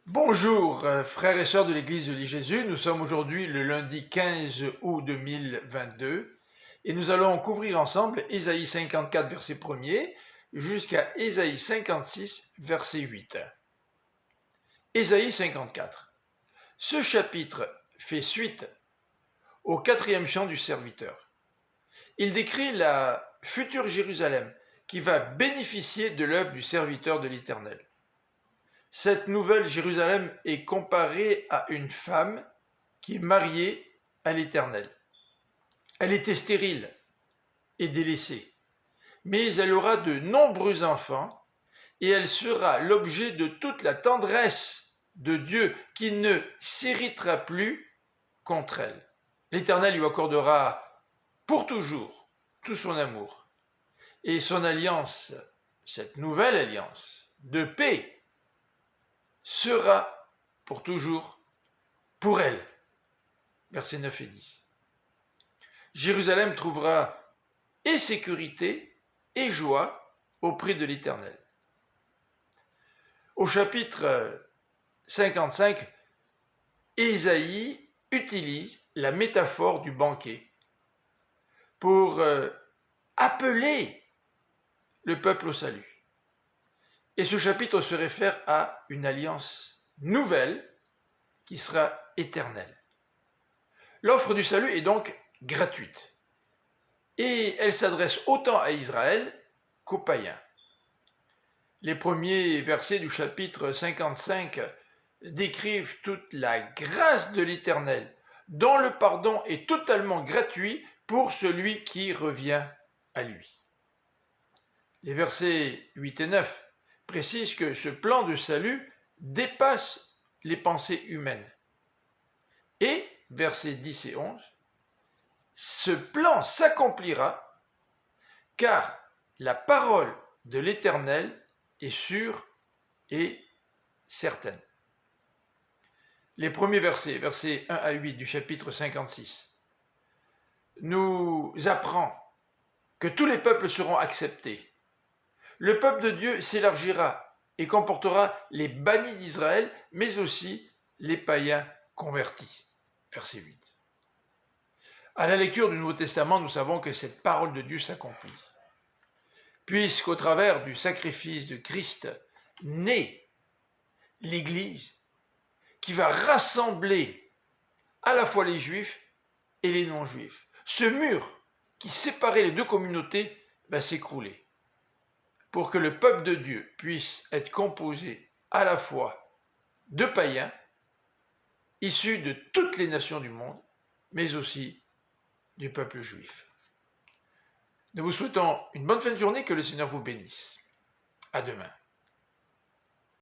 Bonjour frères et sœurs de l'Église de l'I-Jésus, nous sommes aujourd'hui le lundi 15 août 2022 et nous allons couvrir ensemble Ésaïe 54 verset 1er jusqu'à Ésaïe 56 verset 8. Ésaïe 54. Ce chapitre fait suite au 4e chant du serviteur. Il décrit la future Jérusalem qui va bénéficier de l'œuvre du serviteur de l'Éternel. Cette nouvelle Jérusalem est comparée à une femme qui est mariée à l'Éternel. Elle était stérile et délaissée, mais elle aura de nombreux enfants et elle sera l'objet de toute la tendresse de Dieu qui ne s'irritera plus contre elle. L'Éternel lui accordera pour toujours tout son amour et son alliance, cette nouvelle alliance de paix, sera pour toujours pour elle. Versets 9 et 10. Jérusalem trouvera et sécurité et joie auprès de l'Éternel. Au chapitre 55, Ésaïe utilise la métaphore du banquet pour appeler le peuple au salut. Et ce chapitre se réfère à une alliance nouvelle qui sera éternelle. L'offre du salut est donc gratuite. Et elle s'adresse autant à Israël qu'aux païens. Les premiers versets du chapitre 55 décrivent toute la grâce de l'Éternel, dont le pardon est totalement gratuit pour celui qui revient à lui. Les versets 8 et 9 précise que ce plan de salut dépasse les pensées humaines. Et, versets 10 et 11, ce plan s'accomplira car la parole de l'Éternel est sûre et certaine. Les premiers versets, versets 1 à 8 du chapitre 56, nous apprend que tous les peuples seront acceptés. Le peuple de Dieu s'élargira et comportera les bannis d'Israël, mais aussi les païens convertis. Verset 8. À la lecture du Nouveau Testament, nous savons que cette parole de Dieu s'accomplit. Puisqu'au travers du sacrifice de Christ naît l'Église qui va rassembler à la fois les Juifs et les non-Juifs. Ce mur qui séparait les deux communautés va s'écrouler, pour que le peuple de Dieu puisse être composé à la fois de païens, issus de toutes les nations du monde, mais aussi du peuple juif. Nous vous souhaitons une bonne fin de journée, que le Seigneur vous bénisse. À demain.